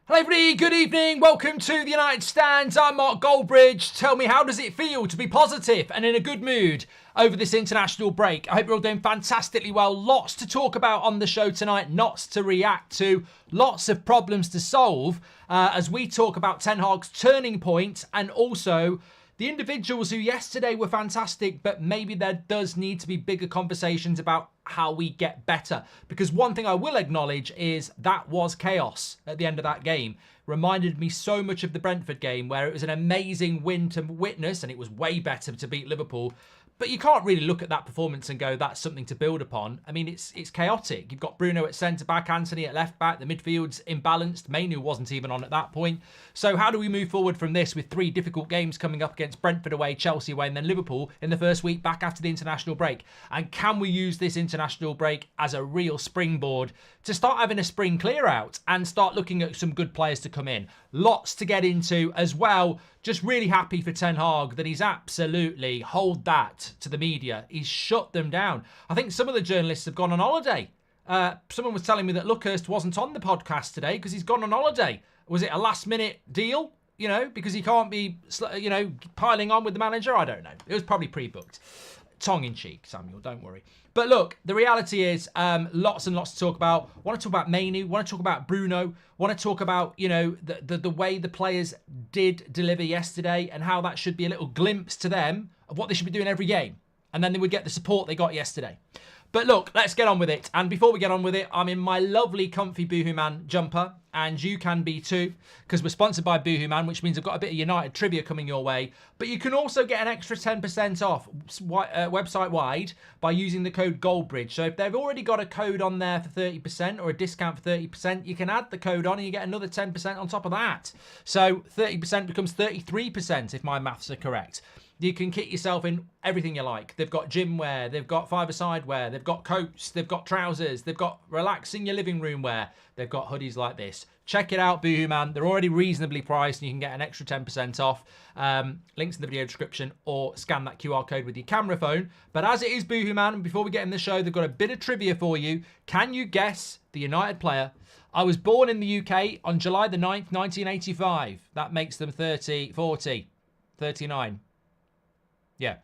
Hello everybody, good evening, welcome to the United Stands. I'm Mark Goldbridge. Tell me, how does it feel to be positive and in a good mood over this international break? I hope you're all doing fantastically well. Lots to talk about on the show tonight, lots to react to, lots of problems to solve as we talk about Ten Hag's turning point and also the individuals who yesterday were fantastic, but maybe there does need to be bigger conversations about how we get better. Because one thing I will acknowledge is that was chaos at the end of that game. Reminded me so much of the Brentford game where it was an amazing win to witness and it was way better to beat Liverpool. But you can't really look at that performance and go, that's something to build upon. I mean, it's chaotic. You've got Bruno at centre-back, Anthony at left-back. The midfield's imbalanced. Mainoo wasn't even on at that point. So how do we move forward from this with three difficult games coming up against Brentford away, Chelsea away, and then Liverpool in the first week back after the international break? And can we use this international break as a real springboard to start having a spring clear-out and start looking at some good players to come in? Lots to get into as well. Just really happy for Ten Hag that he's absolutely hold that to the media. He's shut them down. I think some of the journalists have gone on holiday. Someone was telling me that Luckhurst wasn't on the podcast today because he's gone on holiday. Was it a last minute deal? You know, because he can't be, piling on with the manager? I don't know. It was probably pre-booked. Tongue in cheek, Samuel, don't worry. But look, the reality is lots and lots to talk about. Want to talk about Mainoo, want to talk about Bruno, want to talk about, the way the players did deliver yesterday and how that should be a little glimpse to them of what they should be doing every game. And then they would get the support they got yesterday. But look, let's get on with it. And before we get on with it, I'm in my lovely comfy Boohoo Man jumper. And you can be too, because we're sponsored by Boohoo Man, which means I've got a bit of United trivia coming your way. But you can also get an extra 10% off website-wide by using the code Goldbridge. So if they've already got a code on there for 30% or a discount for 30%, you can add the code on and you get another 10% on top of that. So 30% becomes 33% if my maths are correct. You can kit yourself in everything you like. They've got gym wear, they've got five-a-side wear, they've got coats, they've got trousers, they've got relax in your living room wear, they've got hoodies like this. Check it out, Boohoo Man. They're already reasonably priced and you can get an extra 10% off. Links in the video description or scan that QR code with your camera phone. But as it is Boohoo Man, and before we get in the show, they've got a bit of trivia for you. Can you guess the United player? I was born in the UK on July the 9th, 1985. That makes them 39. Yeah.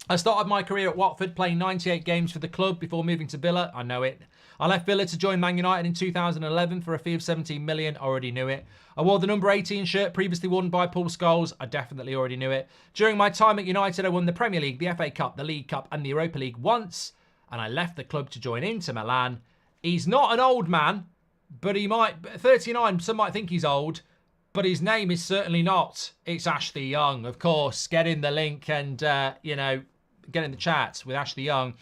I started my career at Watford playing 98 games for the club before moving to Villa. I know it. I left Villa to join Man United in 2011 for a fee of 17 million. I already knew it. I wore the number 18 shirt previously worn by Paul Scholes. I definitely already knew it. During my time at United, I won the Premier League, the FA Cup, the League Cup and the Europa League once. And I left the club to join Inter Milan. He's not an old man, but he might... 39, some might think he's old. But his name is certainly not. It's Ashley Young, of course. Get in the link and, get in the chat with Ashley Young.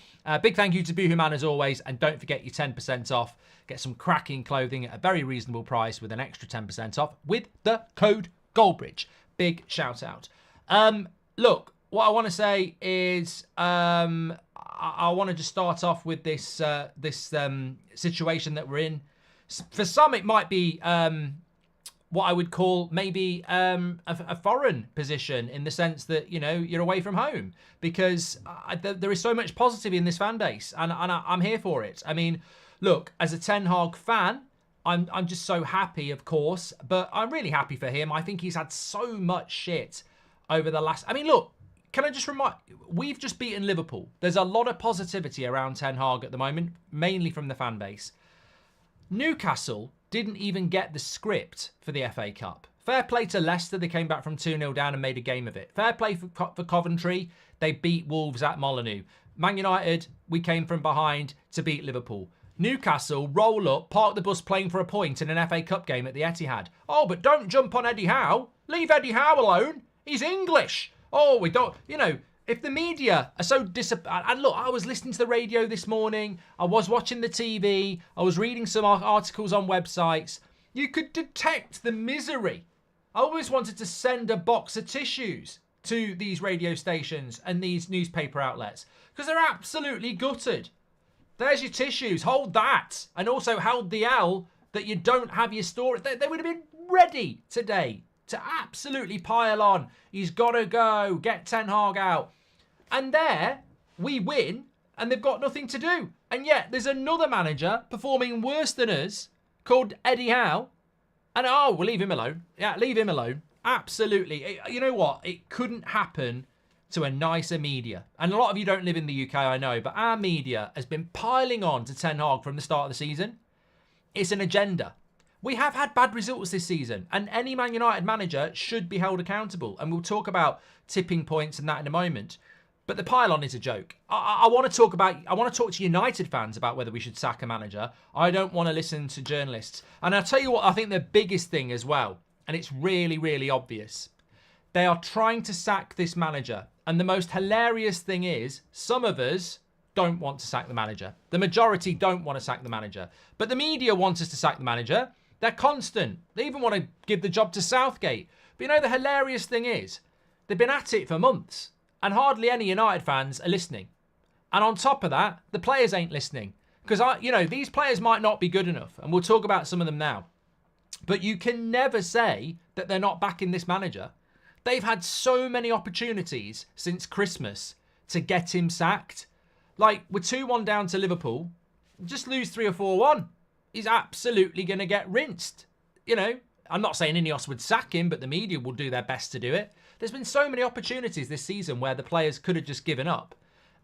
Big thank you to Boohoo Man as always. And don't forget your 10% off. Get some cracking clothing at a very reasonable price with an extra 10% off with the code Goldbridge. Big shout out. Look, what I want to say is I want to just start off with this situation that we're in. For some, it might be... what I would call maybe a foreign position in the sense that, you're away from home because there is so much positive in this fan base and I'm here for it. I mean, look, as a Ten Hag fan, I'm just so happy, of course, but I'm really happy for him. I think he's had so much shit over the last... I mean, look, can I just remind... We've just beaten Liverpool. There's a lot of positivity around Ten Hag at the moment, mainly from the fan base. Newcastle didn't even get the script for the FA Cup. Fair play to Leicester. They came back from 2-0 down and made a game of it. Fair play for Coventry. They beat Wolves at Molineux. Man United, we came from behind to beat Liverpool. Newcastle roll up, park the bus playing for a point in an FA Cup game at the Etihad. Oh, but don't jump on Eddie Howe. Leave Eddie Howe alone. He's English. Oh, we don't, if the media are so disappointed, and look, I was listening to the radio this morning, I was watching the TV, I was reading some articles on websites, you could detect the misery. I always wanted to send a box of tissues to these radio stations and these newspaper outlets because they're absolutely gutted. There's your tissues, hold that. And also hold the L that you don't have your story. They would have been ready today to absolutely pile on. He's got to go, get Ten Hag out. And there, we win, and they've got nothing to do. And yet, there's another manager performing worse than us, called Eddie Howe, And, oh, we'll leave him alone. Yeah, leave him alone. Absolutely. You know what? It couldn't happen to a nicer media. And a lot of you don't live in the UK, I know, but our media has been piling on to Ten Hag from the start of the season. It's an agenda. We have had bad results this season, and any Man United manager should be held accountable. And we'll talk about tipping points and that in a moment. But the pile-on is a joke. I want to talk to United fans about whether we should sack a manager. I don't want to listen to journalists. And I'll tell you what, I think the biggest thing as well, and it's really, really obvious, they are trying to sack this manager. And the most hilarious thing is, some of us don't want to sack the manager. The majority don't want to sack the manager. But the media want us to sack the manager. They're constant. They even want to give the job to Southgate. But you know, the hilarious thing is, they've been at it for months. And hardly any United fans are listening. And on top of that, the players ain't listening. Because, these players might not be good enough. And we'll talk about some of them now. But you can never say that they're not backing this manager. They've had so many opportunities since Christmas to get him sacked. Like, we're 2-1 down to Liverpool. Just lose 3 or 4-1. He's absolutely going to get rinsed. I'm not saying Ineos would sack him, but the media will do their best to do it. There's been so many opportunities this season where the players could have just given up.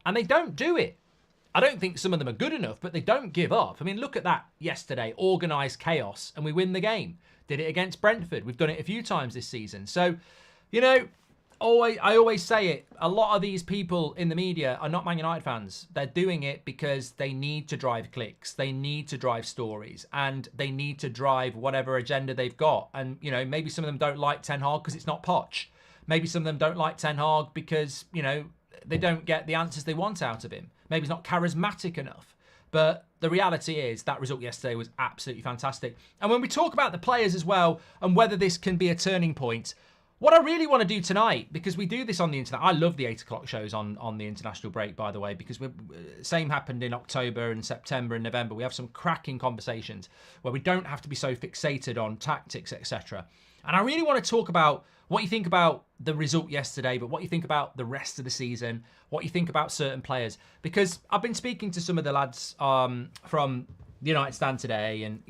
And they don't do it. I don't think some of them are good enough, but they don't give up. I mean, look at that yesterday. Organised chaos. And we win the game. Did it against Brentford. We've done it a few times this season. So, I always say it. A lot of these people in the media are not Man United fans. They're doing it because they need to drive clicks. They need to drive stories. And they need to drive whatever agenda they've got. And, maybe some of them don't like Ten Hag because it's not Poch. Maybe some of them don't like Ten Hag because, they don't get the answers they want out of him. Maybe he's not charismatic enough. But the reality is that result yesterday was absolutely fantastic. And when we talk about the players as well and whether this can be a turning point, what I really want to do tonight, because we do this on the internet, I love the 8 o'clock shows on the international break, by the way, because same happened in October and September and November. We have some cracking conversations where we don't have to be so fixated on tactics, etc. And I really want to talk about what you think about the result yesterday, but what you think about the rest of the season, what you think about certain players. Because I've been speaking to some of the lads from the United stand today, and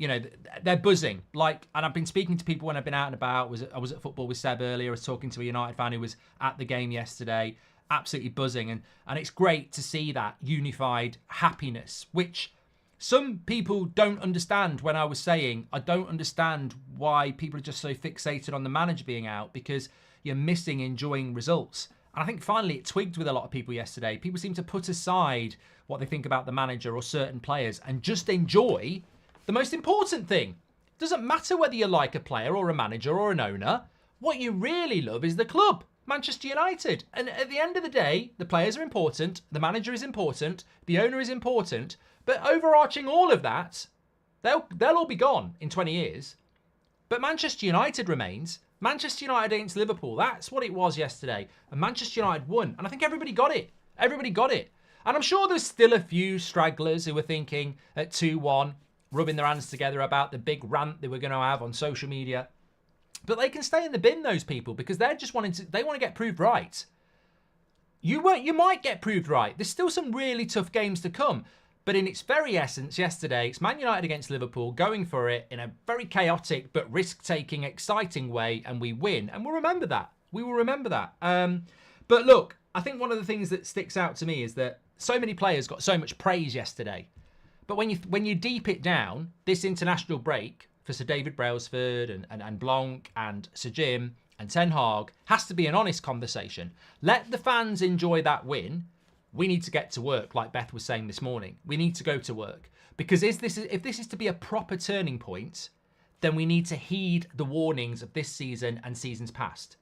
they're buzzing. And I've been speaking to people when I've been out and about. I was at football with Seb earlier. I was talking to a United fan who was at the game yesterday, absolutely buzzing. And it's great to see that unified happiness, which some people don't understand. When I was saying, I don't understand why people are just so fixated on the manager being out, because you're missing enjoying results. And I think finally it twigged with a lot of people yesterday. People seem to put aside what they think about the manager or certain players and just enjoy the most important thing. It doesn't matter whether you like a player or a manager or an owner. What you really love is the club, Manchester United. And at the end of the day, the players are important, the manager is important, the owner is important, but overarching all of that, they'll all be gone in 20 years. But Manchester United remains. Manchester United against Liverpool, that's what it was yesterday. And Manchester United won. And I think everybody got it. Everybody got it. And I'm sure there's still a few stragglers who were thinking at 2-1, rubbing their hands together about the big rant they were going to have on social media. But they can stay in the bin, those people, because they want to get proved right. You might get proved right. There's still some really tough games to come. But in its very essence, yesterday, it's Man United against Liverpool, going for it in a very chaotic but risk-taking, exciting way, and we win. And we'll remember that. We will remember that. But look, I think one of the things that sticks out to me is that so many players got so much praise yesterday. But when you deep it down, this international break for Sir David Brailsford and Blanc and Sir Jim and Ten Hag has to be an honest conversation. Let the fans enjoy that win. We need to get to work, like Beth was saying this morning. We need to go to work. Because if this is to be a proper turning point, then we need to heed the warnings of this season and seasons past.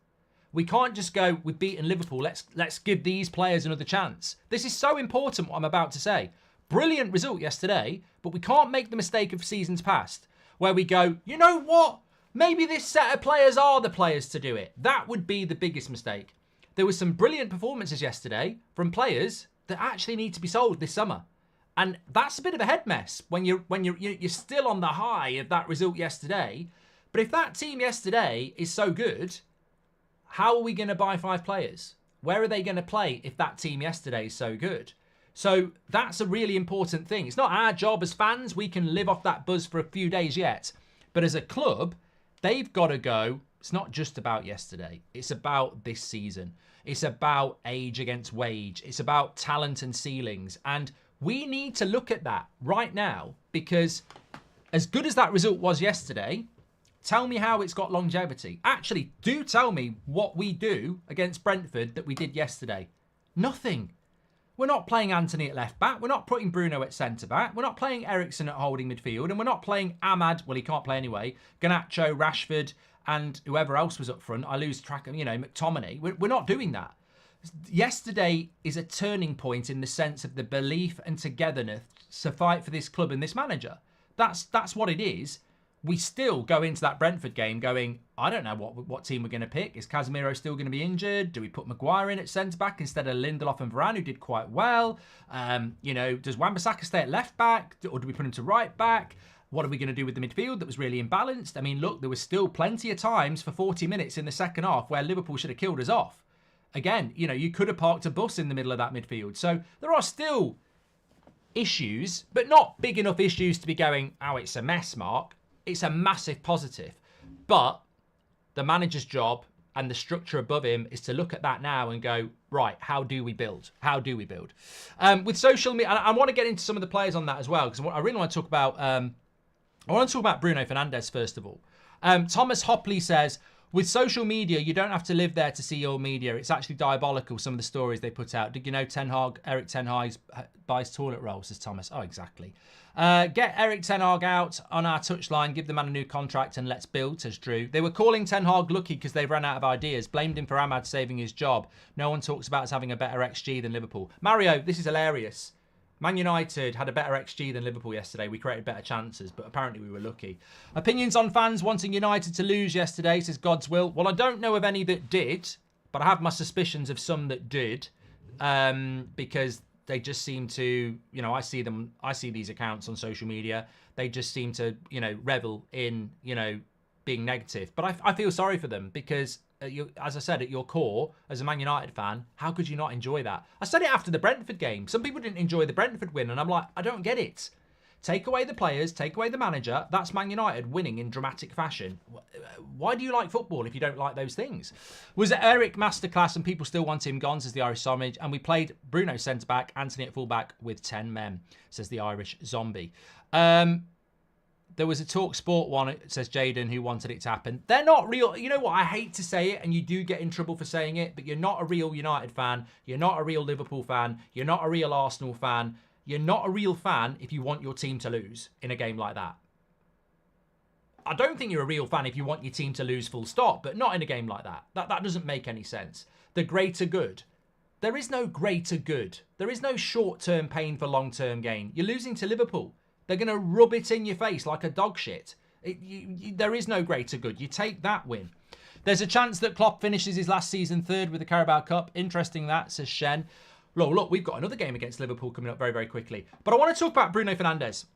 We can't just go, we've beaten Liverpool, let's give these players another chance. This is so important, what I'm about to say. Brilliant result yesterday, but we can't make the mistake of seasons past, where we go, you know what? Maybe this set of players are the players to do it. That would be the biggest mistake. There was some brilliant performances yesterday from players that actually need to be sold this summer. And that's a bit of a head mess when you're still on the high of that result yesterday. But if that team yesterday is so good, how are we going to buy 5 players? Where are they going to play if that team yesterday is so good? So that's a really important thing. It's not our job as fans. We can live off that buzz for a few days yet. But as a club, they've got to go. It's not just about yesterday. It's about this season. It's about age against wage. It's about talent and ceilings. And we need to look at that right now, because as good as that result was yesterday, tell me how it's got longevity. Actually, do tell me what we do against Brentford that we did yesterday. Nothing. We're not playing Anthony at left back. We're not putting Bruno at centre back. We're not playing Eriksen at holding midfield. And we're not playing Ahmad. Well, he can't play anyway. Garnacho, Rashford, and whoever else was up front. I lose track of, McTominay. We're not doing that. Yesterday is a turning point in the sense of the belief and togetherness to fight for this club and this manager. That's what it is. We still go into that Brentford game going, I don't know what team we're going to pick. Is Casemiro still going to be injured? Do we put Maguire in at centre-back instead of Lindelof and Varane, who did quite well? Does Wan-Bissaka stay at left-back? Or do we put him to right-back? What are we going to do with the midfield that was really imbalanced? I mean, look, there was still plenty of times for 40 minutes in the second half where Liverpool should have killed us off. Again, you could have parked a bus in the middle of that midfield. So there are still issues, but not big enough issues to be going, oh, it's a mess, Mark. It's a massive positive. But the manager's job and the structure above him is to look at that now and go, right, how do we build? How do we build? With social media, I want to get into some of the players on that as well, because I really want to talk about Bruno Fernandez first of all. Thomas Hopley says, with social media, you don't have to live there to see your media. It's actually diabolical, some of the stories they put out. Did you know Eric Ten Hag buys toilet rolls, says Thomas. Oh, exactly. Get Eric Ten Hag out on our touchline, give the man a new contract and let's build, says Drew. They were calling Ten Hag lucky because they've run out of ideas. Blamed him for Ahmad saving his job. No one talks about us having a better XG than Liverpool. Mario, this is hilarious. Man United had a better XG than Liverpool yesterday. We created better chances, but apparently we were lucky. Opinions on fans wanting United to lose yesterday, says God's will. Well, I don't know of any that did, but I have my suspicions of some that did, because they just seem to, I see these accounts on social media. They just seem to, revel in, being negative. But I feel sorry for them because, as I said, at your core, as a Man United fan, how could you not enjoy that? I said it after the Brentford game. Some people didn't enjoy the Brentford win, and I'm like, I don't get it. Take away the players, take away the manager. That's Man United winning in dramatic fashion. Why do you like football if you don't like those things? Was it Eric masterclass and people still want him gone, says the Irish Zombie. And we played Bruno centre-back, Anthony at full-back with 10 men, says the Irish Zombie. There was a Talk Sport one, says Jaden, who wanted it to happen. They're not real. You know what? I hate to say it, and you do get in trouble for saying it, but you're not a real United fan. You're not a real Liverpool fan. You're not a real Arsenal fan. You're not a real fan if you want your team to lose in a game like that. I don't think you're a real fan if you want your team to lose full stop, but not in a game like that. That doesn't make any sense. The greater good. There is no greater good. There is no short-term pain for long-term gain. You're losing to Liverpool. They're going to rub it in your face like a dog shit. There is no greater good. You take that win. There's a chance that Klopp finishes his last season third with the Carabao Cup. Interesting that, says Shen. Look, we've got another game against Liverpool coming up very, very quickly. But I want to talk about Bruno Fernandez.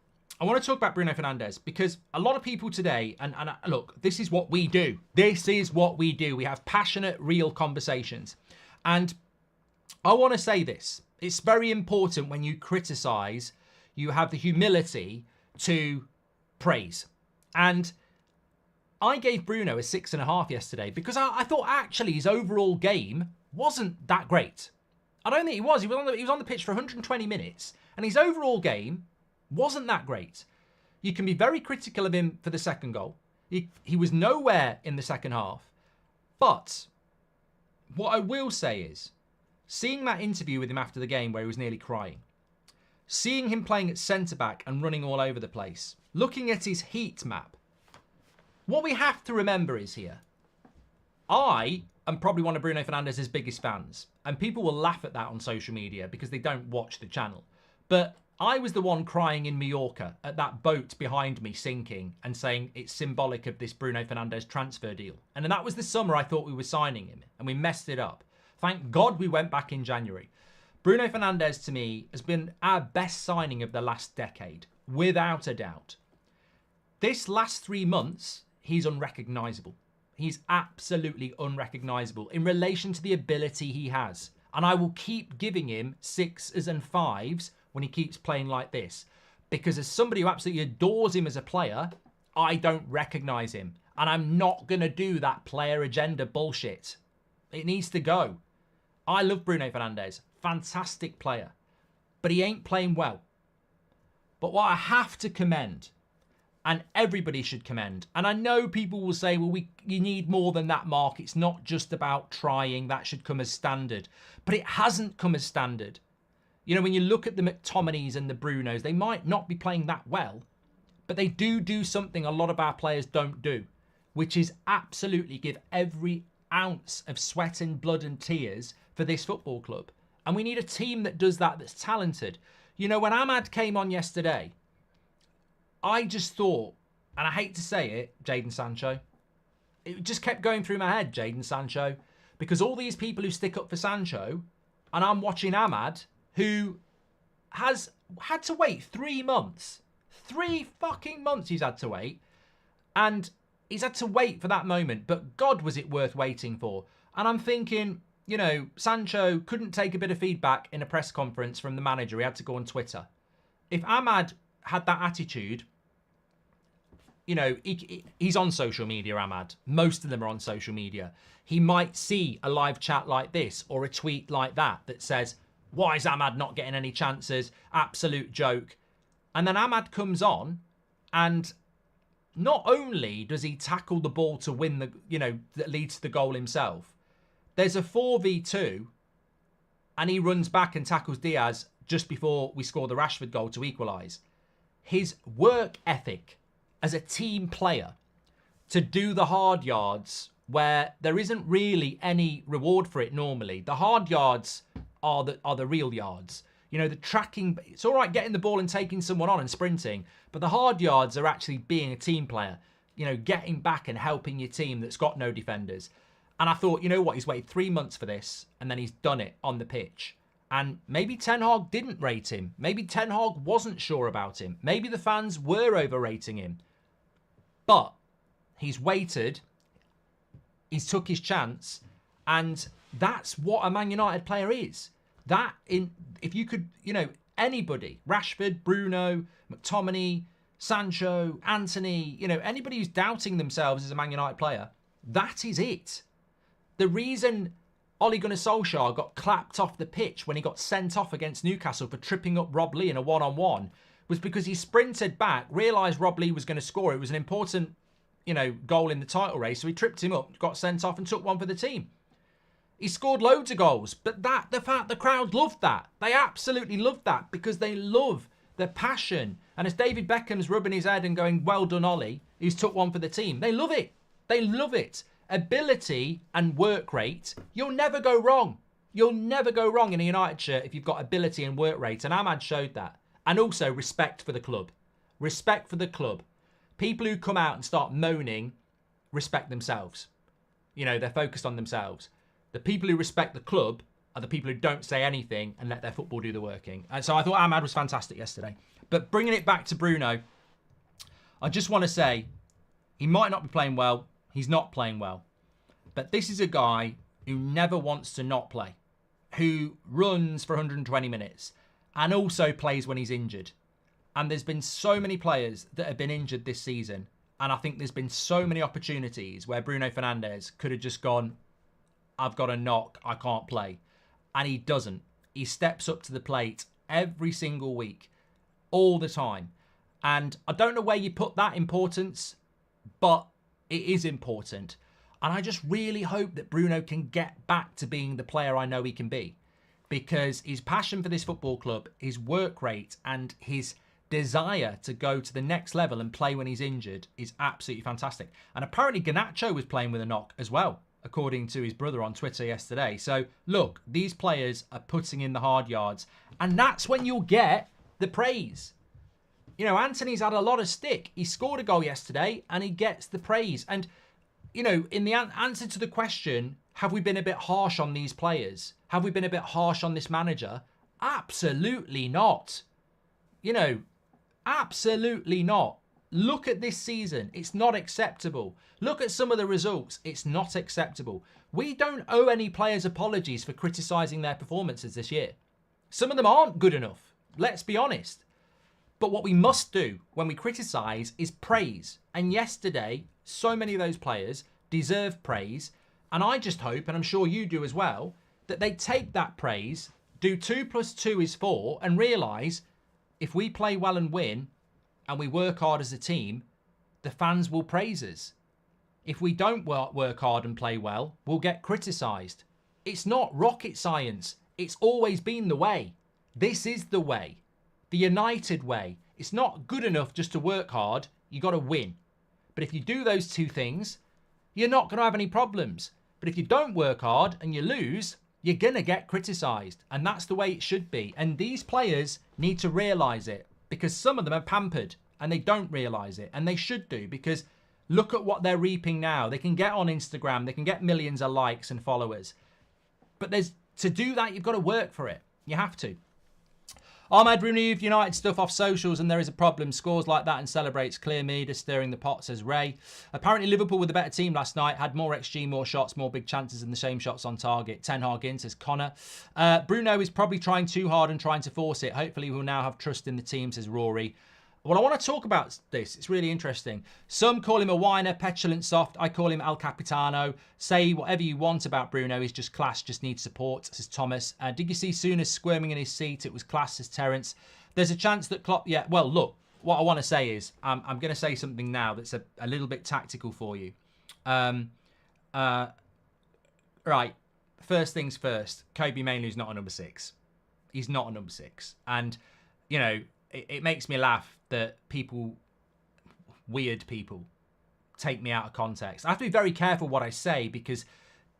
Because a lot of people today, and look, this is what we do. This is what we do. We have passionate, real conversations. And I want to say this. It's very important when you criticise, you have the humility to praise. And I gave Bruno a 6.5 yesterday because I thought actually his overall game wasn't that great. I don't think he was. He was on the pitch for 120 minutes and his overall game wasn't that great. You can be very critical of him for the second goal. He was nowhere in the second half. But what I will say is, seeing that interview with him after the game where he was nearly crying, seeing him playing at centre-back and running all over the place, looking at his heat map, what we have to remember is here, I am probably one of Bruno Fernandez's biggest fans, and people will laugh at that on social media because they don't watch the channel. But I was the one crying in Mallorca at that boat behind me sinking and saying it's symbolic of this Bruno Fernandez transfer deal. And that was the summer I thought we were signing him, and we messed it up. Thank God we went back in January. Bruno Fernandez, to me, has been our best signing of the last decade, without a doubt. This last 3 months, he's unrecognisable. He's absolutely unrecognisable in relation to the ability he has. And I will keep giving him 6s and 5s when he keeps playing like this. Because as somebody who absolutely adores him as a player, I don't recognise him. And I'm not going to do that player agenda bullshit. It needs to go. I love Bruno Fernandez. Fantastic player. But he ain't playing well. But what I have to commend, and everybody should commend, and I know people will say, well, you need more than that, Mark. It's not just about trying. That should come as standard. But it hasn't come as standard. You know, when you look at the McTominays and the Brunos, they might not be playing that well, but they do something a lot of our players don't do, which is absolutely give every ounce of sweat and blood and tears for this football club. And we need a team that does that, that's talented. You know, when Ahmad came on yesterday, I just thought, and I hate to say it, Jadon Sancho, it just kept going through my head, Jadon Sancho, because all these people who stick up for Sancho, and I'm watching Ahmad, who has had to wait 3 months. 3 fucking months he's had to wait. And he's had to wait for that moment. But God, was it worth waiting for? And I'm thinking, you know, Sancho couldn't take a bit of feedback in a press conference from the manager. He had to go on Twitter. If Ahmad had that attitude, you know, he's on social media, Ahmad. Most of them are on social media. He might see a live chat like this or a tweet like that says, why is Ahmad not getting any chances? Absolute joke. And then Ahmad comes on and not only does he tackle the ball to win the, you know, that leads to the goal himself, there's a 4v2 and he runs back and tackles Diaz just before we score the Rashford goal to equalise. His work ethic as a team player to do the hard yards where there isn't really any reward for it normally. The hard yards are the real yards. You know, the tracking, it's all right getting the ball and taking someone on and sprinting, but the hard yards are actually being a team player, you know, getting back and helping your team that's got no defenders. And I thought, you know what, he's waited 3 months for this and then he's done it on the pitch. And maybe Ten Hag didn't rate him. Maybe Ten Hag wasn't sure about him. Maybe the fans were overrating him. But he's waited, he's took his chance, and that's what a Man United player is. If you could, you know, anybody, Rashford, Bruno, McTominay, Sancho, Anthony, you know, anybody who's doubting themselves as a Man United player, that is it. The reason Ole Gunnar Solskjaer got clapped off the pitch when he got sent off against Newcastle for tripping up Rob Lee in a one-on-one was because he sprinted back, realised Rob Lee was going to score. It was an important, you know, goal in the title race, so he tripped him up, got sent off and took one for the team. He scored loads of goals, but the crowd loved that. They absolutely loved that because they love the passion. And as David Beckham's rubbing his head and going, well done, Ollie, he's took one for the team. They love it. They love it. Ability and work rate, you'll never go wrong. You'll never go wrong in a United shirt if you've got ability and work rate. And Ahmad showed that. And also respect for the club. Respect for the club. People who come out and start moaning respect themselves. You know, they're focused on themselves. The people who respect the club are the people who don't say anything and let their football do the working. And so I thought Ahmad was fantastic yesterday. But bringing it back to Bruno, I just want to say he might not be playing well. He's not playing well. But this is a guy who never wants to not play, who runs for 120 minutes and also plays when he's injured. And there's been so many players that have been injured this season. And I think there's been so many opportunities where Bruno Fernandez could have just gone, I've got a knock, I can't play. And he doesn't. He steps up to the plate every single week, all the time. And I don't know where you put that importance, but it is important. And I just really hope that Bruno can get back to being the player I know he can be. Because his passion for this football club, his work rate, and his desire to go to the next level and play when he's injured is absolutely fantastic. And apparently Garnacho was playing with a knock as well, according to his brother on Twitter yesterday. So, look, these players are putting in the hard yards. And that's when you'll get the praise. You know, Anthony's had a lot of stick. He scored a goal yesterday and he gets the praise. And, you know, in the answer to the question, have we been a bit harsh on these players? Have we been a bit harsh on this manager? Absolutely not. You know, absolutely not. Look at this season. It's not acceptable. Look at some of the results. It's not acceptable. We don't owe any players apologies for criticising their performances this year. Some of them aren't good enough. Let's be honest. But what we must do when we criticise is praise. And yesterday, So many of those players deserve praise. And I just hope, and I'm sure you do as well, that they take that praise, do 2 + 2 is 4, and realise if we play well and win, and we work hard as a team, the fans will praise us. If we don't work hard and play well, we'll get criticised. It's not rocket science. It's always been the way. This is the way. The United way. It's not good enough just to work hard. You got to win. But if you do those two things, you're not going to have any problems. But if you don't work hard and you lose, you're going to get criticised. And that's the way it should be. And these players need to realise it, because some of them are pampered and they don't realise it. And they should do, because look at what they're reaping now. They can get on Instagram. They can get millions of likes and followers. But to do that, you've got to work for it. You have to. Ahmed removed United stuff off socials and there is a problem. Scores like that and celebrates. Clear media stirring the pot, says Ray. Apparently Liverpool were the better team last night. Had more XG, more shots, more big chances and the same shots on target. Ten Hag in, says Connor. Bruno is probably trying too hard and trying to force it. Hopefully we'll now have trust in the team, says Rory. Well, I want to talk about this. It's really interesting. Some call him a whiner, petulant, soft. I call him El Capitano. Say whatever you want about Bruno. He's just class, just needs support, says Thomas. Did you see Souness squirming in his seat? It was class, says Terence. There's a chance that Klopp... Yeah, well, look, what I want to say is I'm going to say something now that's a little bit tactical for you. Right, first things first. Kobbie Mainoo's not a number 6. He's not a number 6. And, you know, it makes me laugh that weird people, take me out of context. I have to be very careful what I say, because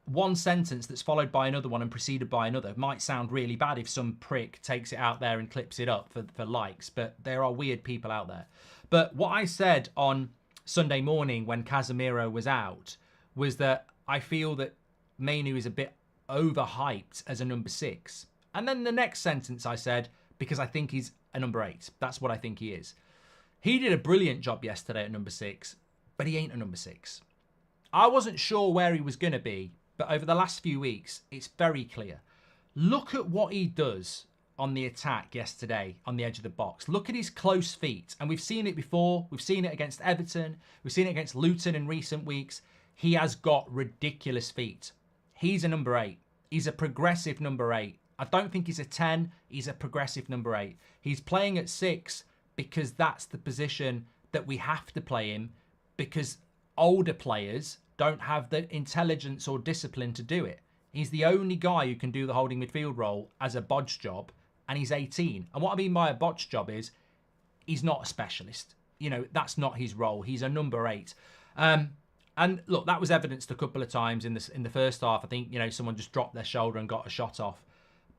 one sentence that's followed by another one and preceded by another might sound really bad if some prick takes it out there and clips it up for likes, but there are weird people out there. But what I said on Sunday morning when Casemiro was out was that I feel that Mainoo is a bit overhyped as a number 6. And then the next sentence I said, because I think he's a number 8. That's what I think he is. He did a brilliant job yesterday at number 6, but he ain't a number 6. I wasn't sure where he was going to be, but over the last few weeks, it's very clear. Look at what he does on the attack yesterday on the edge of the box. Look at his close feet. And we've seen it before. We've seen it against Everton. We've seen it against Luton in recent weeks. He has got ridiculous feet. He's a number 8. He's a progressive number 8. I don't think he's a 10. He's a progressive number 8. He's playing at 6 because that's the position that we have to play him, because older players don't have the intelligence or discipline to do it. He's the only guy who can do the holding midfield role as a bodge job, and he's 18. And what I mean by a bodge job is he's not a specialist. You know, that's not his role. He's a number 8. And look, that was evidenced a couple of times in the first half. I think, you know, someone just dropped their shoulder and got a shot off.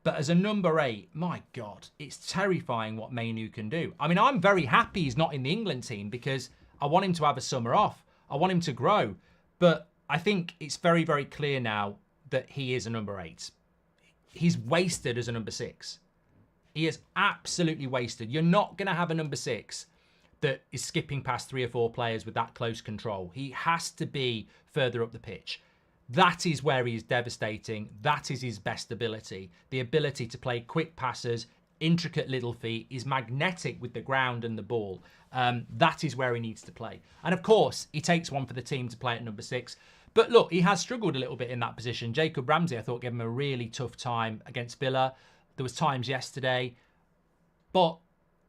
But as a number 8, my God, it's terrifying what Mainoo can do. I mean, I'm very happy he's not in the England team, because I want him to have a summer off. I want him to grow. But I think it's very, very clear now that he is a number 8. He's wasted as a number 6. He is absolutely wasted. You're not going to have a number 6 that is skipping past 3 or 4 players with that close control. He has to be further up the pitch. That is where he is devastating. That is his best ability. The ability to play quick passes, intricate little feet. He's magnetic with the ground and the ball. That is where he needs to play. And of course, he takes one for the team to play at number 6. But look, he has struggled a little bit in that position. Jacob Ramsey, I thought, gave him a really tough time against Villa. There was times yesterday. But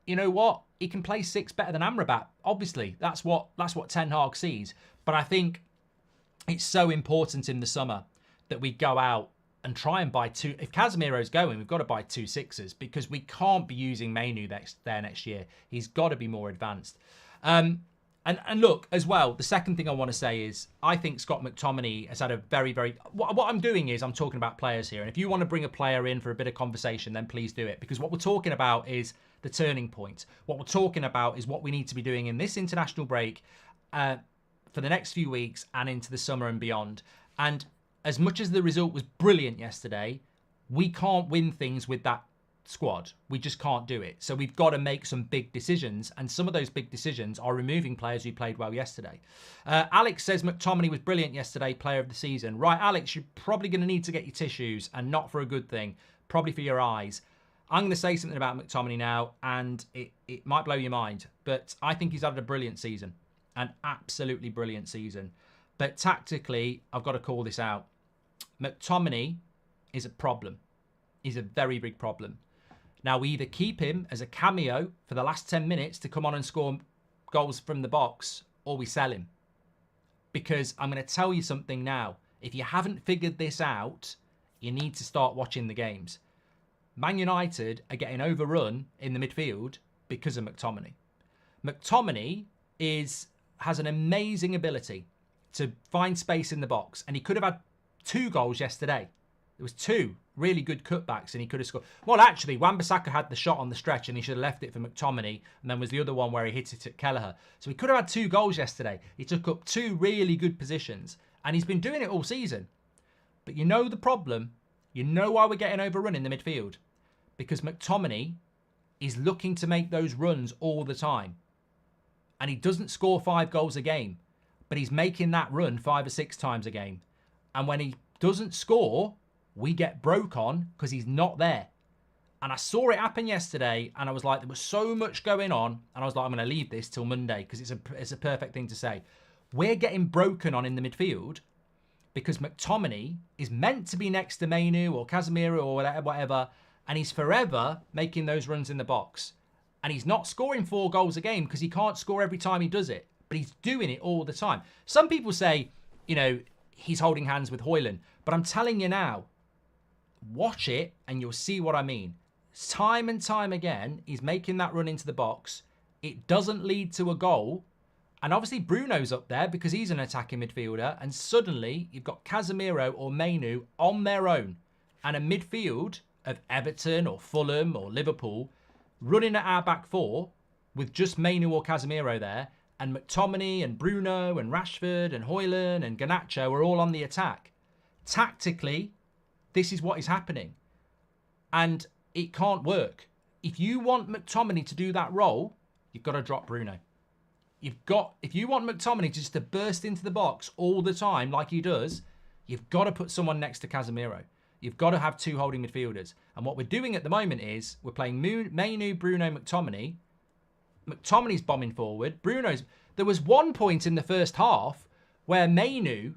you know what? He can play 6 better than Amrabat. Obviously, that's what Ten Hag sees. But I think it's so important in the summer that we go out and try and buy 2. If Casemiro's going, we've got to buy 2 6s, because we can't be using Mainoo next year. He's got to be more advanced. And look, as well, the second thing I want to say is I think Scott McTominay has had a very, very... What I'm doing is I'm talking about players here. And if you want to bring a player in for a bit of conversation, then please do it. Because what we're talking about is the turning point. What we're talking about is what we need to be doing in this international break for the next few weeks and into the summer and beyond. And as much as the result was brilliant yesterday, we can't win things with that squad. We just can't do it. So we've got to make some big decisions, and some of those big decisions are removing players who played well yesterday. Alex says McTominay was brilliant yesterday, player of the season. Right, Alex, you're probably going to need to get your tissues, and not for a good thing, probably for your eyes. I'm going to say something about McTominay now, and it might blow your mind, but I think he's had a brilliant season. An absolutely brilliant season. But tactically, I've got to call this out. McTominay is a problem. He's a very big problem. Now, we either keep him as a cameo for the last 10 minutes to come on and score goals from the box, or we sell him. Because I'm going to tell you something now. If you haven't figured this out, you need to start watching the games. Man United are getting overrun in the midfield because of McTominay. McTominay has an amazing ability to find space in the box, and he could have had 2 goals yesterday. There was 2 really good cutbacks, and he could have scored. Well, actually, Wan-Bissaka had the shot on the stretch, and he should have left it for McTominay, and then was the other one where he hit it at Kelleher. So he could have had 2 goals yesterday. He took up 2 really good positions, and he's been doing it all season. But you know the problem? You know why we're getting overrun in the midfield? Because McTominay is looking to make those runs all the time. And he doesn't score 5 goals a game, but he's making that run 5 or 6 times a game. And when he doesn't score, we get broke on because he's not there. And I saw it happen yesterday, and I was like, there was so much going on, and I was like, I'm going to leave this till Monday because it's a perfect thing to say. We're getting broken on in the midfield because McTominay is meant to be next to Mainoo or Casemiro or whatever, and he's forever making those runs in the box. And he's not scoring 4 goals a game because he can't score every time he does it. But he's doing it all the time. Some people say, he's holding hands with Højlund. But I'm telling you now, watch it and you'll see what I mean. Time and time again, he's making that run into the box. It doesn't lead to a goal. And obviously Bruno's up there because he's an attacking midfielder. And suddenly you've got Casemiro or Mainoo on their own. And a midfield of Everton or Fulham or Liverpool running at our back 4 with just Mainoo or Casemiro there, and McTominay and Bruno and Rashford and Højlund and Garnacho are all on the attack. Tactically, this is what is happening. And it can't work. If you want McTominay to do that role, you've got to drop Bruno. If you want McTominay just to burst into the box all the time like he does, you've got to put someone next to Casemiro. You've got to have 2 holding midfielders. And what we're doing at the moment is we're playing Mainoo, Bruno, McTominay. McTominay's bombing forward. There was one point in the first half where Mainoo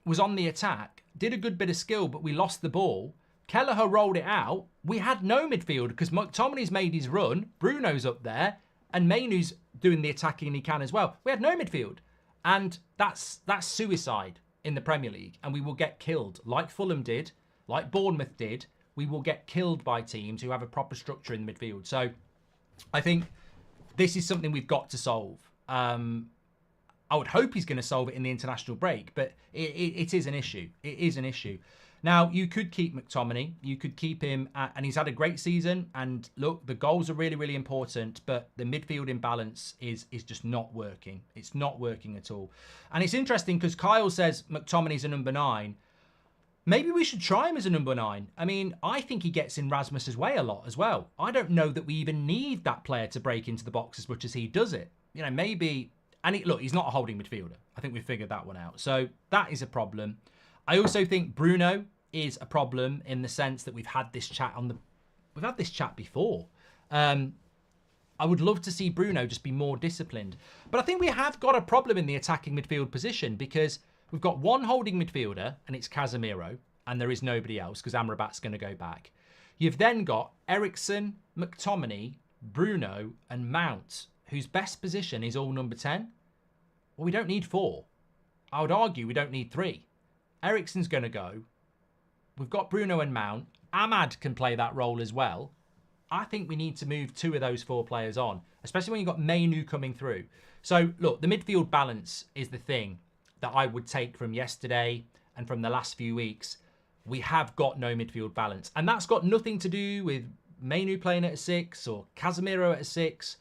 was on the attack, did a good bit of skill, but we lost the ball. Kelleher rolled it out. We had no midfield because McTominay's made his run. Bruno's up there. And Mainoo's doing the attacking he can as well. We had no midfield. And that's suicide in the Premier League. And we will get killed like Fulham did. Like Bournemouth did, we will get killed by teams who have a proper structure in the midfield. So I think this is something we've got to solve. I would hope he's going to solve it in the international break, but it is an issue. It is an issue. Now, you could keep McTominay. You could keep him, and he's had a great season. And look, the goals are really, really important, but the midfield imbalance is just not working. It's not working at all. And it's interesting because Kyle says McTominay's a number 9. Maybe we should try him as a number 9. I mean, I think he gets in Rasmus's way a lot as well. I don't know that we even need that player to break into the box as much as he does it. Maybe... And look, he's not a holding midfielder. I think we figured that one out. So that is a problem. I also think Bruno is a problem in the sense that we've had this chat before. I would love to see Bruno just be more disciplined. But I think we have got a problem in the attacking midfield position because we've got one holding midfielder, and it's Casemiro, and there is nobody else because Amrabat's going to go back. You've then got Eriksen, McTominay, Bruno, and Mount, whose best position is all number 10. Well, we don't need 4. I would argue we don't need 3. Eriksen's going to go. We've got Bruno and Mount. Ahmad can play that role as well. I think we need to move 2 of those 4 players on, especially when you've got Mainoo coming through. So, look, the midfield balance is the thing that I would take from yesterday and from the last few weeks. We have got no midfield balance. And that's got nothing to do with Mainoo playing at a 6 or Casemiro at a 6.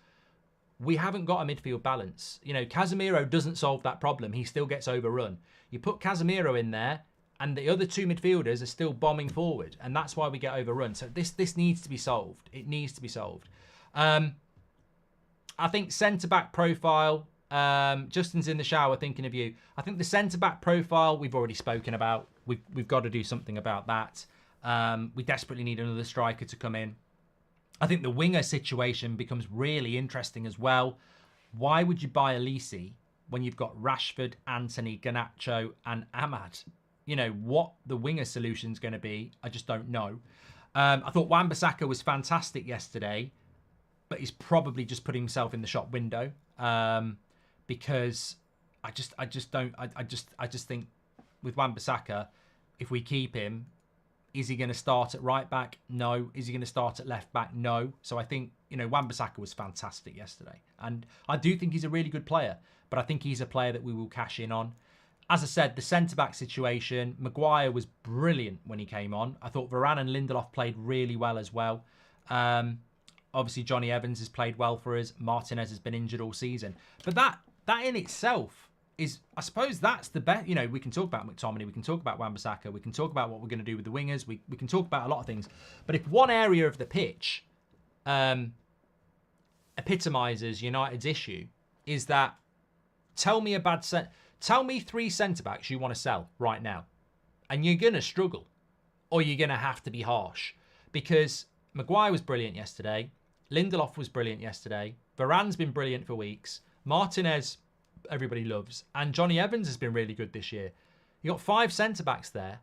We haven't got a midfield balance. Casemiro doesn't solve that problem. He still gets overrun. You put Casemiro in there and the other 2 midfielders are still bombing forward. And that's why we get overrun. So this needs to be solved. It needs to be solved. I think centre-back profile... Justin's in the shower thinking of you. I think the centre-back profile we've already spoken about. We've got to do something about that. We desperately need another striker to come in. I think the winger situation becomes really interesting as well. Why would you buy Elise when you've got Rashford, Anthony, Garnacho, and Ahmad. What the winger solution's going to be, I just don't know. I thought Wan-Bissaka was fantastic yesterday, but he's probably just putting himself in the shop window because I just think with Wan-Bissaka, if we keep him, is he going to start at right back? No. Is he going to start at left back? No. So I think, Wan-Bissaka was fantastic yesterday. And I do think he's a really good player, but I think he's a player that we will cash in on. As I said, the centre-back situation, Maguire was brilliant when he came on. I thought Varane and Lindelof played really well as well. Obviously, Johnny Evans has played well for us. Martinez has been injured all season. But that in itself is, I suppose that's the best. We can talk about McTominay, we can talk about Wan-Bissaka, we can talk about what we're going to do with the wingers, we can talk about a lot of things. But if one area of the pitch epitomises United's issue, is that tell me 3 centre-backs you want to sell right now. And you're going to struggle. Or you're going to have to be harsh. Because Maguire was brilliant yesterday. Lindelof was brilliant yesterday. Varane's been brilliant for weeks. Martinez, everybody loves. And Johnny Evans has been really good this year. You got 5 centre-backs there.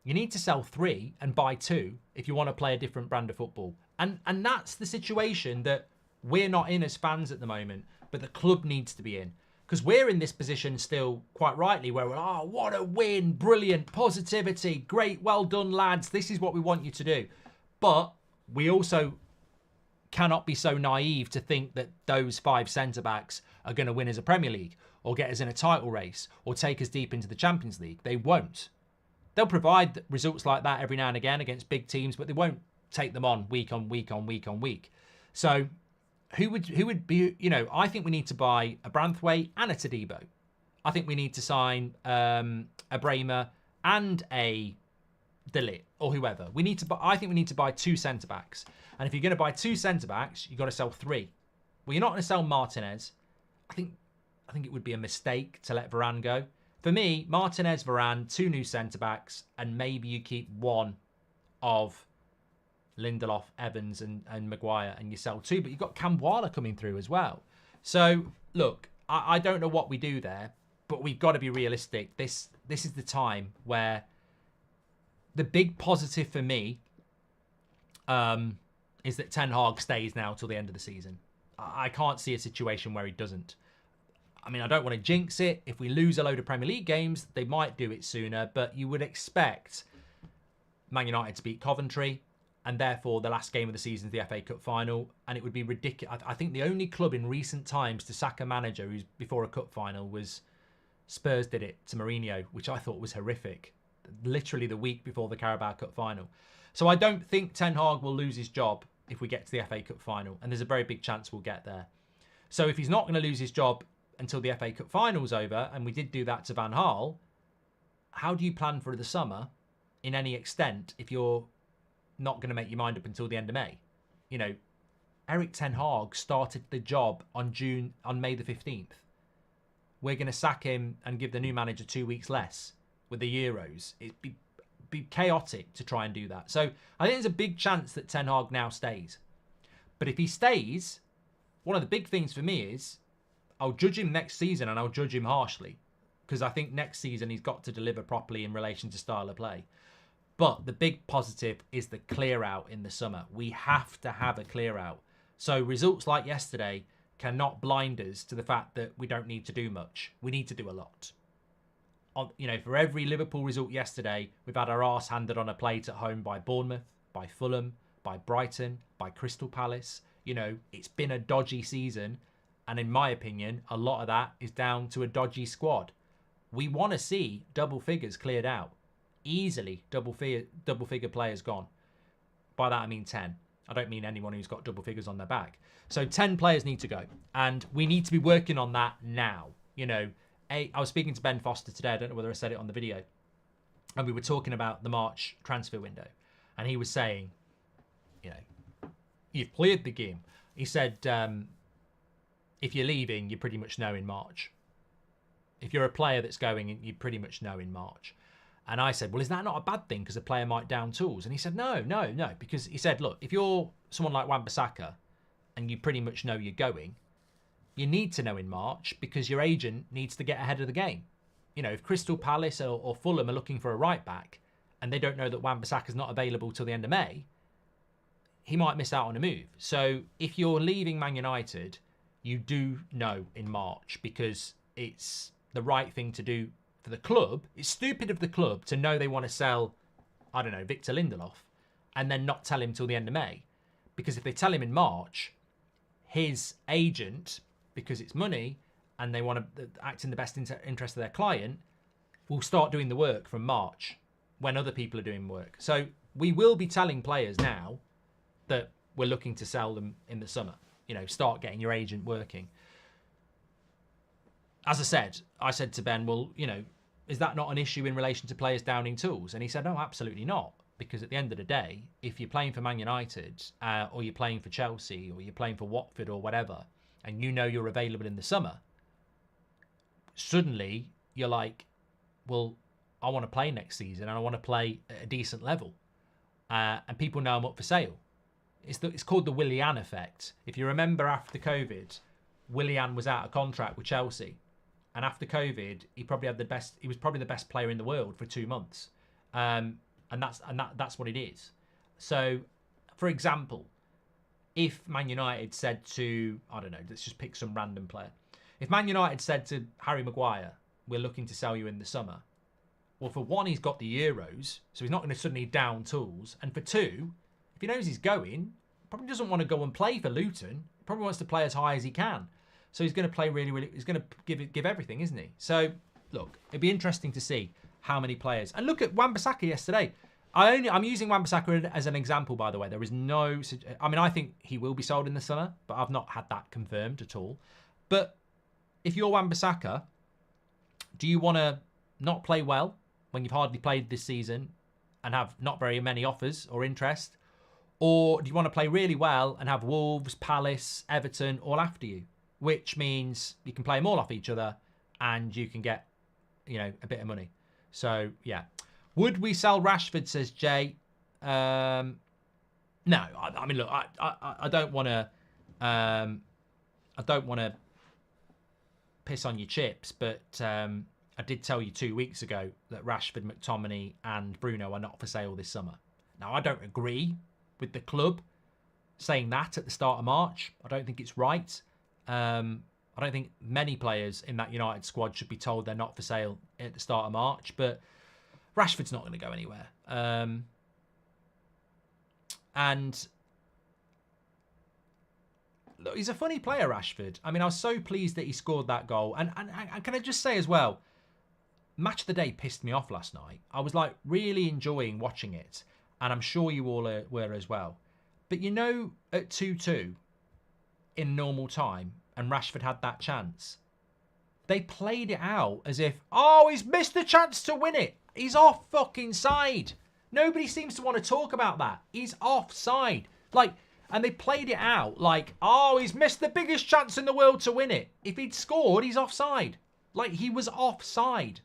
You need to sell 3 and buy 2 if you want to play a different brand of football. And that's the situation that we're not in as fans at the moment. But the club needs to be in. Because we're in this position still, quite rightly, where we're, what a win, brilliant, positivity, great, well done, lads. This is what we want you to do. But we also cannot be so naive to think that those 5 centre-backs are going to win us a Premier League or get us in a title race or take us deep into the Champions League. They won't. They'll provide results like that every now and again against big teams, but they won't take them on week on week on week on week. So who would be, I think we need to buy a Branthwaite and a Todibo. I think we need to sign a Bremer and a De Ligt or whoever. I think we need to buy 2 centre-backs. And if you're going to buy 2 centre-backs, you've got to sell 3. Well, you're not going to sell Martinez. I think it would be a mistake to let Varane go. For me, Martinez, Varane, 2 new centre-backs, and maybe you keep 1 of Lindelof, Evans and Maguire, and you sell 2, but you've got Kambwala coming through as well. So, look, I don't know what we do there, but we've got to be realistic. This is the time where the big positive for me is that Ten Hag stays now till the end of the season. I can't see a situation where he doesn't. I mean, I don't want to jinx it. If we lose a load of Premier League games, they might do it sooner, but you would expect Man United to beat Coventry, and therefore the last game of the season is the FA Cup final, and it would be ridiculous. I think the only club in recent times to sack a manager who's before a cup final was Spurs did it to Mourinho, which I thought was horrific, literally the week before the Carabao Cup final. So I don't think Ten Hag will lose his job if we get to the FA Cup final, and there's a very big chance we'll get there. So if he's not going to lose his job until the FA Cup final's over, and we did do that to Van Gaal, how do you plan for the summer in any extent if you're not going to make your mind up until the end of May? Erik Ten Hag started the job on May the 15th. We're going to sack him and give the new manager 2 weeks less with the Euros. It'd be chaotic to try and do that. So I think there's a big chance that Ten Hag now stays. But if he stays, one of the big things for me is I'll judge him next season, and I'll judge him harshly, because I think next season he's got to deliver properly in relation to style of play. But the big positive is the clear out in the summer. We have to have a clear out. So results like yesterday cannot blind us to the fact that we don't need to do much. We need to do a lot. For every Liverpool result yesterday, we've had our arse handed on a plate at home by Bournemouth, by Fulham, by Brighton, by Crystal Palace. It's been a dodgy season. And in my opinion, a lot of that is down to a dodgy squad. We want to see double figures cleared out. Easily double figure players gone. By that I mean 10. I don't mean anyone who's got double figures on their back. So 10 players need to go. And we need to be working on that now. I was speaking to Ben Foster today. I don't know whether I said it on the video. And we were talking about the March transfer window. And he was saying, you've played the game. He said, if you're leaving, you pretty much know in March. If you're a player that's going, you pretty much know in March. And I said, well, is that not a bad thing because a player might down tools? And he said, no. Because he said, look, if you're someone like Wan-Bissaka and you pretty much know you're going, You need to know in March because your agent needs to get ahead of the game. You know, if Crystal Palace or Fulham are looking for a right back and they don't know that Wan-Bissaka's not available till the end of May, he might miss out on a move. So if you're leaving Man United, you do know in March because it's the right thing to do for the club. It's stupid of the club to know they want to sell, I don't know, Victor Lindelof and then not tell him till the end of May. Because if they tell him in March, his agent, because it's money and they want to act in the best interest of their client, will start doing the work from March when other people are doing work. So we will be telling players now that we're looking to sell them in the summer. You know, start getting your agent working. As I said to Ben, well, you know, is that not an issue in relation to players downing tools? And he said, no, absolutely not. Because at the end of the day, if you're playing for Man United or you're playing for Chelsea or you're playing for Watford or whatever, and you know you're available in the summer, suddenly you're like, well, I want to play next season and I want to play at a decent level. And people know I'm up for sale. It's called the Willian effect. If you remember after COVID, Willian was out of contract with Chelsea. And after COVID, he was probably the best player in the world for 2 months. And that's what it is. So, for example, if Man United said to, I don't know, let's just pick some random player. If Man United said to Harry Maguire, we're looking to sell you in the summer. Well, for one, he's got the Euros, so he's not going to suddenly down tools. And for two, if he knows he's going, he probably doesn't want to go and play for Luton. He probably wants to play as high as he can. So he's going to play really, he's going to give everything, isn't he? So, look, it'd be interesting to see how many players. And look at Wan-Bissaka yesterday. I'm using Wan-Bissaka as an example, by the way. There is no... I mean, I think he will be sold in the summer, but I've not had that confirmed at all. But if you're Wan-Bissaka, do you want to not play well when you've hardly played this season and have not very many offers or interest? Or do you want to play really well and have Wolves, Palace, Everton all after you? Which means you can play them all off each other and you can get, you know, a bit of money. So, yeah. Would we sell Rashford, says Jay? No. I mean, look, I don't want to... I don't want to piss on your chips, but I did tell you 2 weeks ago that Rashford, McTominay and Bruno are not for sale this summer. Now, I don't agree with the club saying that at the start of March. I don't think it's right. I don't think many players in that United squad should be told they're not for sale at the start of March, but Rashford's not going to go anywhere. And look, he's a funny player, Rashford. I mean, I was so pleased that he scored that goal. And can I just say as well, Match of the Day pissed me off last night. I was like really enjoying watching it. And I'm sure you all were as well. But you know, at 2-2 in normal time, and Rashford had that chance, they played it out as if, oh, he's missed the chance to win it. He's off fucking side. Nobody seems to want to talk about that. He's offside. Like, and they played it out like, oh, he's missed the biggest chance in the world to win it. If he'd scored, he's offside. Like, he was offside.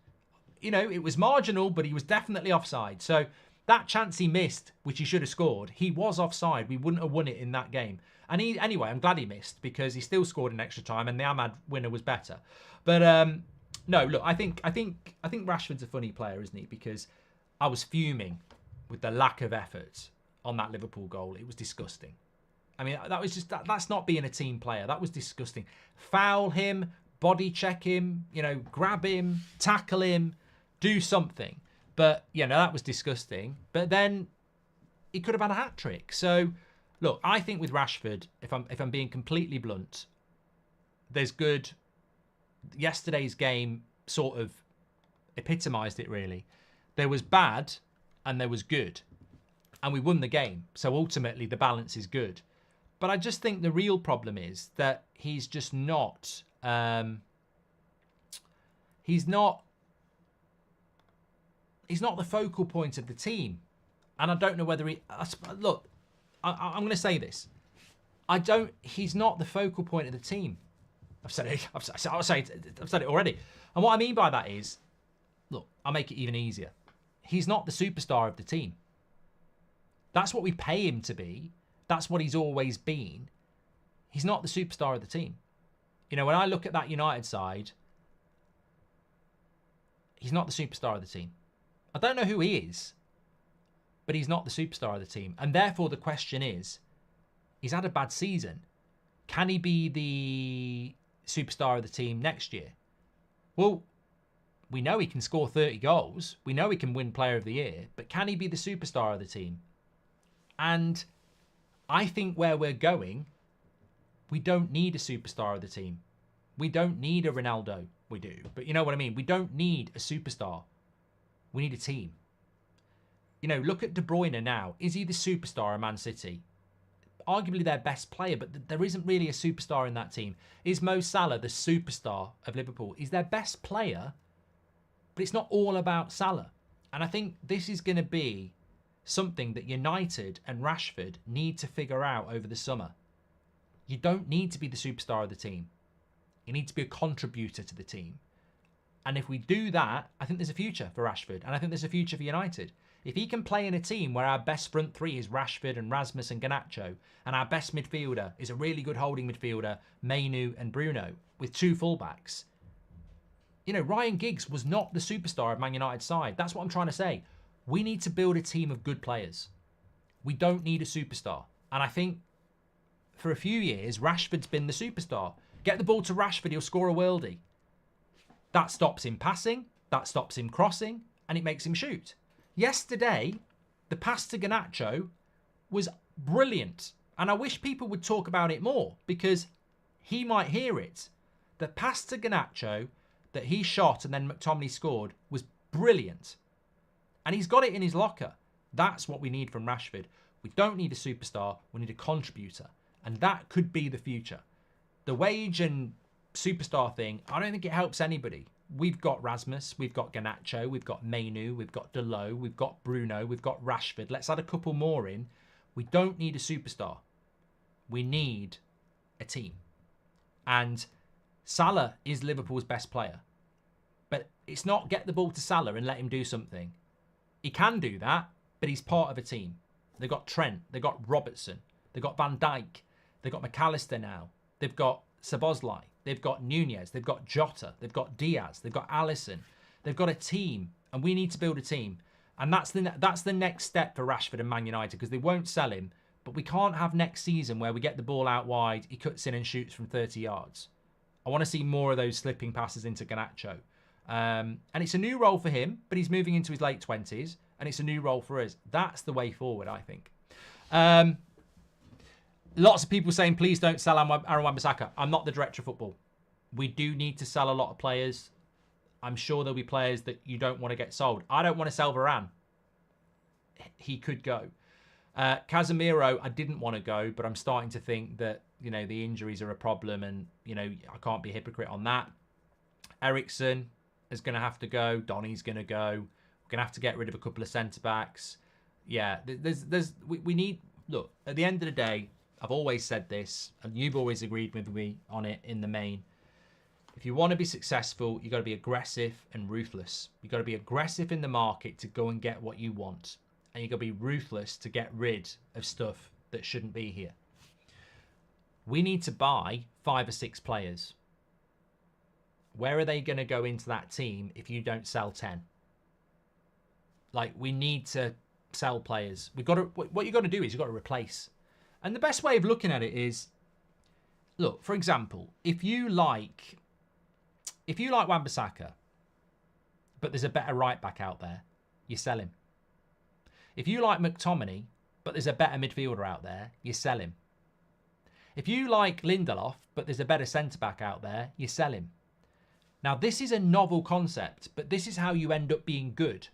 You know, it was marginal, but he was definitely offside. So that chance he missed, which he should have scored, he was offside. We wouldn't have won it in that game. And anyway, I'm glad he missed because he still scored in extra time and the Ahmad winner was better. But no, look, I think Rashford's a funny player, isn't he? Because I was fuming with the lack of effort on that Liverpool goal. It was disgusting. I mean, that was just that's not being a team player. That was disgusting. Foul him, body check him, you know, grab him, tackle him, do something. But you know, that was disgusting. But then he could have had a hat trick. So look, I think with Rashford, if I'm being completely blunt, there's good. Yesterday's game sort of epitomised it, really. There was bad and there was good. And we won the game. So ultimately, the balance is good. But I just think the real problem is that he's just not... He's not the focal point of the team. And I don't know whether he... Look, I'm going to say this. He's not the focal point of the team. I've said it already. And what I mean by that is, look, I'll make it even easier. He's not the superstar of the team. That's what we pay him to be. That's what he's always been. He's not the superstar of the team. You know, when I look at that United side, he's not the superstar of the team. I don't know who he is, but he's not the superstar of the team. And therefore the question is, he's had a bad season. Can he be the superstar of the team next year? Well, we know he can score 30 goals. We know he can win Player of the Year. But can he be the superstar of the team? And I think where we're going, we don't need a superstar of the team. We don't need a Ronaldo. We do. But you know what I mean? We don't need a superstar. We need a team. You know, look at De Bruyne now. Is he the superstar of Man City? Arguably their best player, but there isn't really a superstar in that team. Is Mo Salah the superstar of Liverpool? He's their best player, but it's not all about Salah. And I think this is going to be something that United and Rashford need to figure out over the summer. You don't need to be the superstar of the team. You need to be a contributor to the team. And if we do that, I think there's a future for Rashford. And I think there's a future for United. If he can play in a team where our best front three is Rashford and Rasmus and Garnacho, and our best midfielder is a really good holding midfielder, Mainoo and Bruno, with two fullbacks. You know, Ryan Giggs was not the superstar of Man United's side. That's what I'm trying to say. We need to build a team of good players. We don't need a superstar. And I think for a few years, Rashford's been the superstar. Get the ball to Rashford, he'll score a worldie. That stops him passing, that stops him crossing, and it makes him shoot. Yesterday, the pass to Garnacho was brilliant. And I wish people would talk about it more because he might hear it. The pass to Garnacho that he shot and then McTominay scored was brilliant. And he's got it in his locker. That's what we need from Rashford. We don't need a superstar, we need a contributor. And that could be the future. The wage and superstar thing, I don't think it helps anybody. We've got Rasmus, we've got Garnacho, we've got Mainoo, we've got Delo, we've got Bruno, we've got Rashford. Let's add a couple more in. We don't need a superstar. We need a team. And Salah is Liverpool's best player. But it's not get the ball to Salah and let him do something. He can do that, but he's part of a team. They've got Trent, they've got Robertson, they've got Van Dijk, they've got McAllister now, they've got Szoboszlai, they've got Nunez, they've got Jota, they've got Diaz, they've got Alisson. They've got a team, and we need to build a team. And that's the next step for Rashford and Man United, because they won't sell him, but we can't have next season where we get the ball out wide, he cuts in and shoots from 30 yards. I want to see more of those slipping passes into Garnacho. And it's a new role for him, but he's moving into his late 20s, and it's a new role for us. That's the way forward, I think. Lots of people saying, please don't sell Aaron Wan-Bissaka. I'm not the director of football. We do need to sell a lot of players. I'm sure there'll be players that you don't want to get sold. I don't want to sell Varane. He could go. Casemiro, I didn't want to go, but I'm starting to think that, you know, the injuries are a problem and, you know, I can't be a hypocrite on that. Eriksen is going to have to go. Donny's going to go. We're going to have to get rid of a couple of centre-backs. Yeah, we need... Look, at the end of the day, I've always said this, and you've always agreed with me on it in the main. If you want to be successful, you've got to be aggressive and ruthless. You've got to be aggressive in the market to go and get what you want. And you've got to be ruthless to get rid of stuff that shouldn't be here. We need to buy 5 or 6 players. Where are they going to go into that team if you don't sell 10? Like, we need to sell players. We've got to, what you've got to do is you've got to replace. And the best way of looking at it is, look, for example, if you like Wan-Bissaka, but there's a better right back out there, you sell him. If you like McTominay, but there's a better midfielder out there, you sell him. If you like Lindelof, but there's a better centre-back out there, you sell him. Now, this is a novel concept, but this is how you end up being good.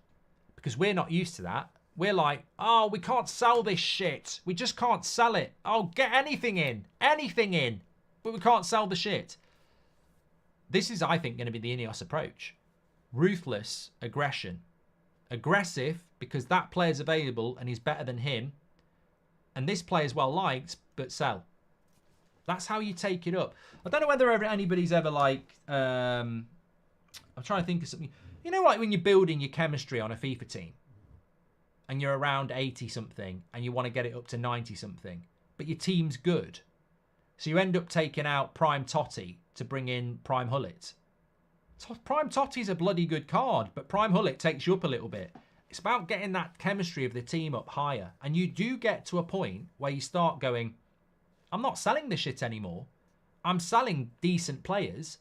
Because we're not used to that. We're like, oh, we can't sell this shit. We just can't sell it. Oh, get anything in. Anything in. But we can't sell the shit. This is, I think, going to be the Ineos approach. Ruthless aggression. Aggressive because that player's available and he's better than him. And this player's well liked, but sell. That's how you take it up. I don't know whether anybody's ever like... I'm trying to think of something. You know, like when you're building your chemistry on a FIFA team and you're around 80 something and you want to get it up to 90 something, but your team's good. So you end up taking out Prime Totti to bring in Prime Hullet. Prime Totti's a bloody good card, but Prime Hullet takes you up a little bit. It's about getting that chemistry of the team up higher. And you do get to a point where you start going, I'm not selling this shit anymore. I'm selling decent players,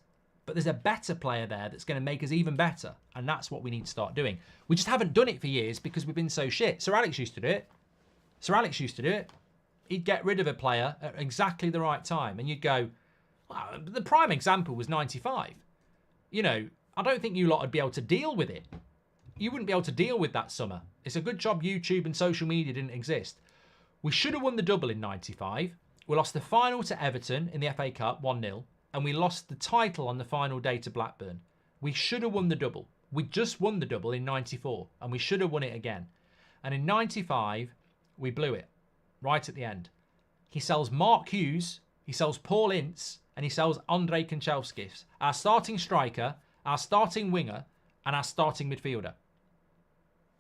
but there's a better player there that's going to make us even better. And that's what we need to start doing. We just haven't done it for years because we've been so shit. Sir Alex used to do it. He'd get rid of a player at exactly the right time. And you'd go, well, the prime example was 95. You know, I don't think you lot would be able to deal with it. You wouldn't be able to deal with that summer. It's a good job YouTube and social media didn't exist. We should have won the double in 95. We lost the final to Everton in the FA Cup, 1-0. And we lost the title on the final day to Blackburn. We should have won the double. We just won the double in 94. And we should have won it again. And in 95, we blew it. Right at the end. He sells Mark Hughes, he sells Paul Ince, and he sells Andrei Kanchelskis. Our starting striker, our starting winger, and our starting midfielder.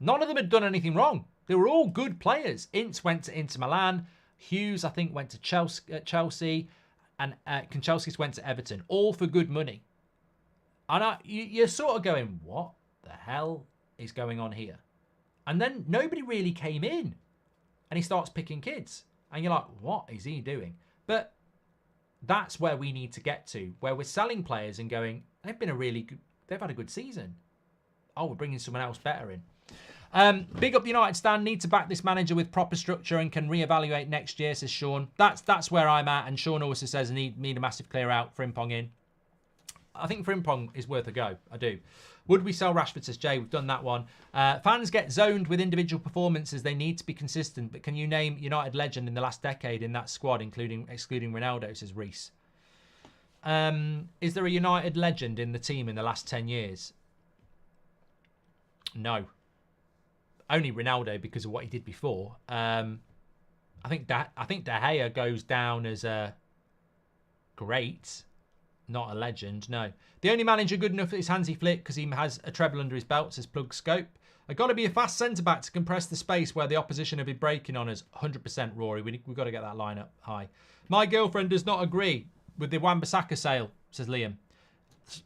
None of them had done anything wrong. They were all good players. Ince went to Inter Milan. Hughes, I think, went to Chelsea. And Kanchelskis went to Everton. All for good money. And you're sort of going, what the hell is going on here? And then nobody really came in. And he starts picking kids. And you're like, what is he doing? But that's where we need to get to. Where we're selling players and going, they've had a good season. Oh, we're bringing someone else better in. Big up United stand. Need to back this manager with proper structure and can reevaluate next year, says Sean. That's where I'm at. And Sean also says I need a massive clear out. Frimpong in. I think Frimpong is worth a go. I do. Would we sell Rashford, says Jay. We've done that one. Fans get zoned with individual performances. They need to be consistent. But can you name United legend in the last decade in that squad, excluding Ronaldo, says Reese. Is there a United legend in the team in the last 10 years? No. Only Ronaldo because of what he did before. I think De Gea goes down as a great, not a legend. No. The only manager good enough is Hansi Flick because he has a treble under his belt, says Plug Scope. I've got to be a fast centre-back to compress the space where the opposition have been breaking on us. 100% Rory. We've got to get that line up high. My girlfriend does not agree with the Wan-Bissaka sale, says Liam.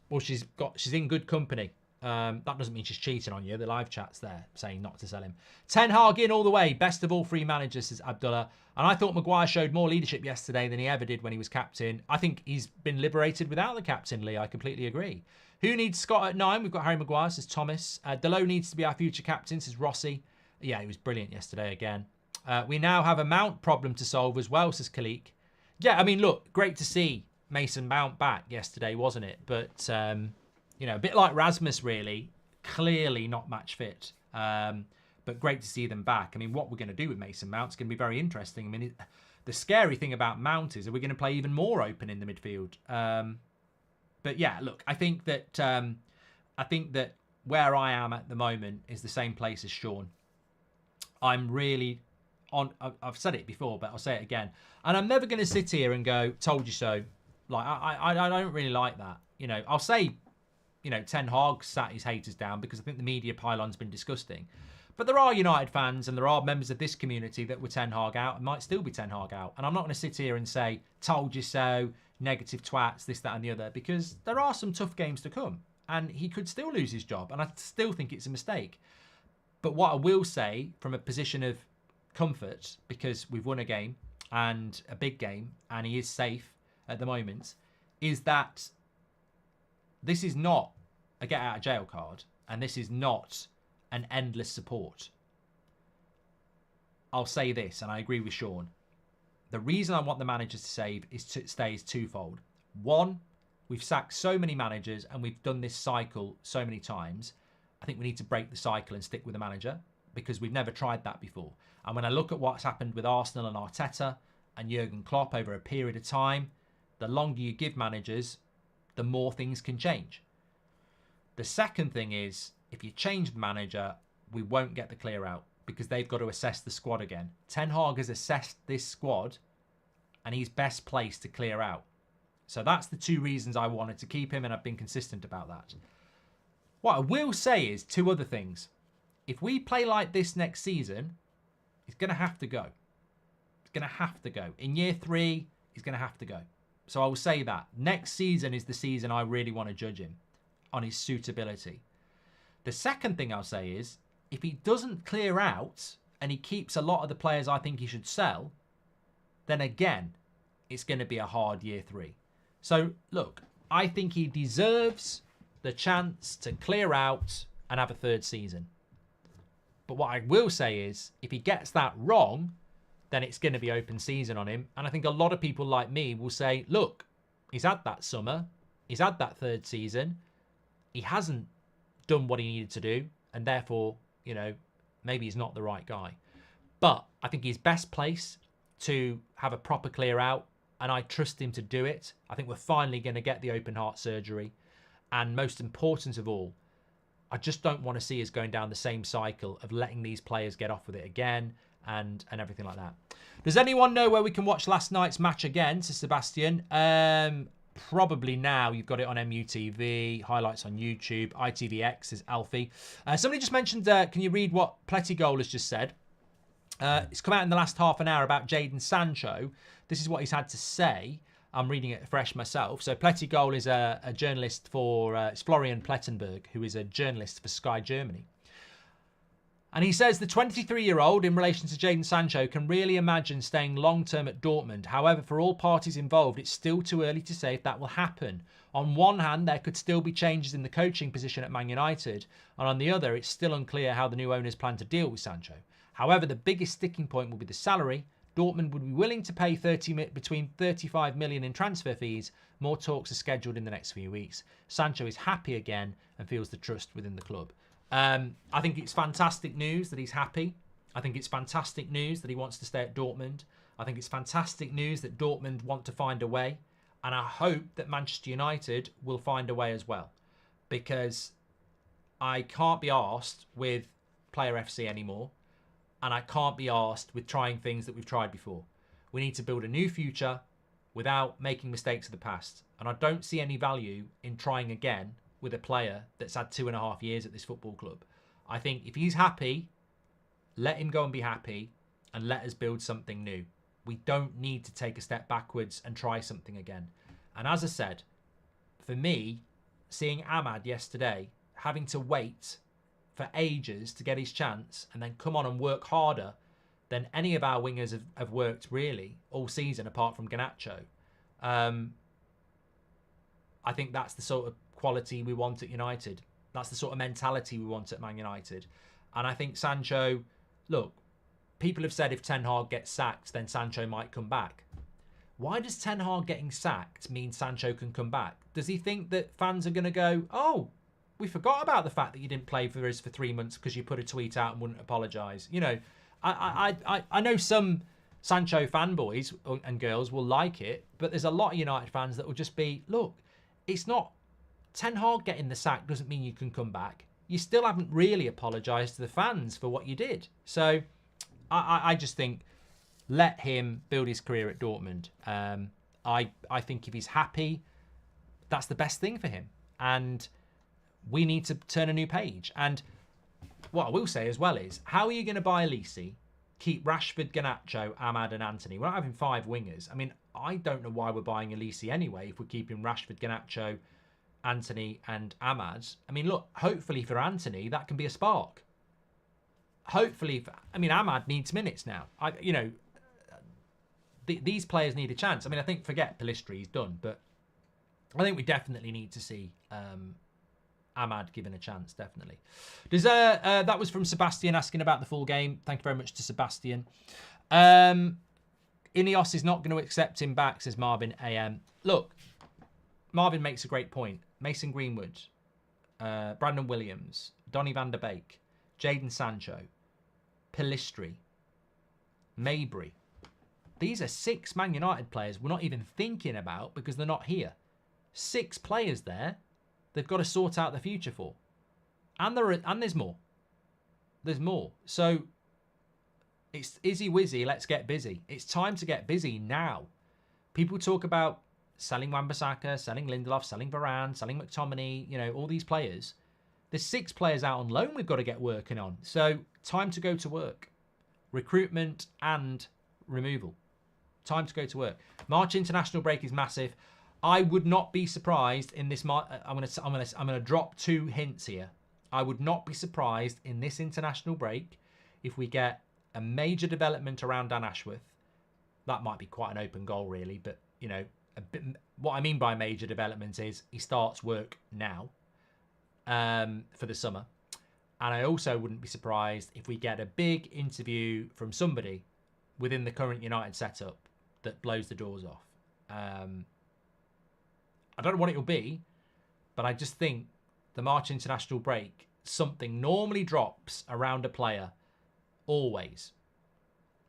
Well, she's in good company. That doesn't mean she's cheating on you. The live chat's there saying not to sell him. Ten Hag in all the way. Best of all three managers, says Abdullah. And I thought Maguire showed more leadership yesterday than he ever did when he was captain. I think he's been liberated without the captain, Lee. I completely agree. Who needs Scott at 9? We've got Harry Maguire, says Thomas. Delo needs to be our future captain, says Rossi. Yeah, he was brilliant yesterday again. We now have a Mount problem to solve as well, says Khalik. Yeah, I mean, look, great to see Mason Mount back yesterday, wasn't it? But, you know, a bit like Rasmus, really. Clearly not match fit. But great to see them back. I mean, what we're going to do with Mason Mount's going to be very interesting. I mean, the scary thing about Mount is that we're going to play even more open in the midfield. But yeah, look, I think that where I am at the moment is the same place as Sean. I'm really on. I've said it before, but I'll say it again. And I'm never going to sit here and go, "Told you so." Like I don't really like that. You know, I'll say, you know, Ten Hag sat his haters down because I think the media pylon's been disgusting. But there are United fans and there are members of this community that were Ten Hag out and might still be Ten Hag out. And I'm not going to sit here and say, "Told you so," negative twats, this, that and the other, because there are some tough games to come. And he could still lose his job. And I still think it's a mistake. But what I will say from a position of comfort, because we've won a game and a big game and he is safe at the moment, is that this is not a get out of jail card and this is not an endless support. I'll say this, and I agree with Sean. The reason I want the managers to stay is twofold. One, we've sacked so many managers and we've done this cycle so many times. I think we need to break the cycle and stick with the manager because we've never tried that before. And when I look at what's happened with Arsenal and Arteta and Jurgen Klopp over a period of time, the longer you give managers, the more things can change. The second thing is, if you change the manager, we won't get the clear out because they've got to assess the squad again. Ten Hag has assessed this squad and he's best placed to clear out. So that's the two reasons I wanted to keep him, and I've been consistent about that. What I will say is two other things. If we play like this next season, he's going to have to go. He's going to have to go. In year 3, he's going to have to go. So I will say that. Next season is the season I really want to judge him on his suitability. The second thing I'll say is, if he doesn't clear out and he keeps a lot of the players I think he should sell, then again, it's going to be a hard year 3. So, look, I think he deserves the chance to clear out and have a third season. But what I will say is, if he gets that wrong, then it's going to be open season on him. And I think a lot of people like me will say, look, he's had that summer. He's had that third season. He hasn't done what he needed to do. And therefore, you know, maybe he's not the right guy. But I think he's best placed to have a proper clear out. And I trust him to do it. I think we're finally going to get the open heart surgery. And most important of all, I just don't want to see us going down the same cycle of letting these players get off with it again and everything like that. Does anyone know where we can watch last night's match again, to Sebastian? Probably now. You've got it on MUTV, highlights on YouTube, ITVX is Alfie. Somebody just mentioned, can you read what Plettigol has just said? It's come out in the last half an hour about Jadon Sancho. This is what he's had to say. I'm reading it fresh myself. So Plettigol is a journalist for, it's Florian Plettenberg, who is a journalist for Sky Germany. And he says the 23-year-old, in relation to Jadon Sancho, can really imagine staying long-term at Dortmund. However, for all parties involved, it's still too early to say if that will happen. On one hand, there could still be changes in the coaching position at Man United. And on the other, it's still unclear how the new owners plan to deal with Sancho. However, the biggest sticking point will be the salary. Dortmund would be willing to pay between 35 million in transfer fees. More talks are scheduled in the next few weeks. Sancho is happy again and feels the trust within the club. I think it's fantastic news that he's happy. I think it's fantastic news that he wants to stay at Dortmund. I think it's fantastic news that Dortmund want to find a way. And I hope that Manchester United will find a way as well. Because I can't be arsed with Player FC anymore. And I can't be arsed with trying things that we've tried before. We need to build a new future without making mistakes of the past. And I don't see any value in trying again with a player that's had 2.5 years at this football club. I think if he's happy, let him go and be happy and let us build something new. We don't need to take a step backwards and try something again. And as I said, for me, seeing Ahmad yesterday, having to wait for ages to get his chance and then come on and work harder than any of our wingers have worked really all season apart from Garnacho. I think that's the sort of quality we want at United. That's the sort of mentality we want at Man United. And I think Sancho, look, people have said if Ten Hag gets sacked, then Sancho might come back. Why does Ten Hag getting sacked mean Sancho can come back? Does he think that fans are going to go, oh, we forgot about the fact that you didn't play for us for 3 months because you put a tweet out and wouldn't apologise? You know, I know some Sancho fanboys and girls will like it, but there's a lot of United fans that will just be, look, it's not Ten Hag getting the sack doesn't mean you can come back. You still haven't really apologised to the fans for what you did. So I just think let him build his career at Dortmund. I think if he's happy, that's the best thing for him. And we need to turn a new page. And what I will say as well is, how are you going to buy Elise, keep Rashford, Garnacho, Ahmad and Anthony? We're not having 5 wingers. I mean, I don't know why we're buying Elise anyway if we're keeping Rashford, Garnacho, Anthony and Ahmad. I mean, look, hopefully for Anthony, that can be a spark. Hopefully, Ahmad needs minutes now. These players need a chance. I mean, I think, forget Pellistri, he's done. But I think we definitely need to see Ahmad given a chance, definitely. That was from Sebastian asking about the full game. Thank you very much to Sebastian. Ineos is not going to accept him back, says Marvin AM. Look, Marvin makes a great point. Mason Greenwood, Brandon Williams, Donny van der Beek, Jadon Sancho, Pellistri, Mabry. These are 6 Man United players we're not even thinking about because they're not here. 6 players there they've got to sort out the future for. And there's more. There's more. So it's izzy wizzy, let's get busy. It's time to get busy now. People talk about selling Wan-Bissaka, selling Lindelof, selling Varane, selling McTominay, you know, all these players. There's 6 players out on loan we've got to get working on. So time to go to work. Recruitment and removal. Time to go to work. March international break is massive. I would not be surprised in this. I'm gonna drop 2 hints here. I would not be surprised in this international break if we get a major development around Dan Ashworth. That might be quite an open goal, really, but you know, what I mean by major development is he starts work now for the summer. And I also wouldn't be surprised if we get a big interview from somebody within the current United setup that blows the doors off. I don't know what it will be, but I just think the March international break, something normally drops around a player, always.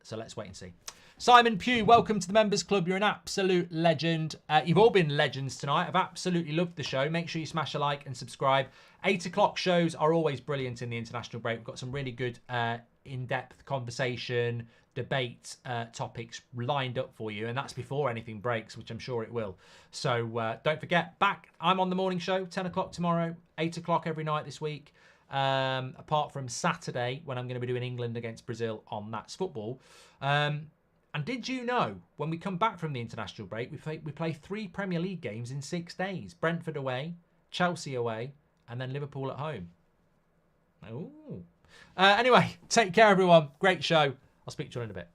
So let's wait and see. Simon Pugh, welcome to the Members Club. You're an absolute legend. You've all been legends tonight. I've absolutely loved the show. Make sure you smash a like and subscribe. 8 o'clock shows are always brilliant in the international break. We've got some really good in-depth conversation, debate topics lined up for you. And that's before anything breaks, which I'm sure it will. So don't forget, I'm on the morning show, 10 o'clock tomorrow, 8 o'clock every night this week. Apart from Saturday, when I'm going to be doing England against Brazil on That's Football. And did you know, when we come back from the international break, we play 3 Premier League games in 6 days. Brentford away, Chelsea away, and then Liverpool at home. Ooh. Anyway, take care, everyone. Great show. I'll speak to you in a bit.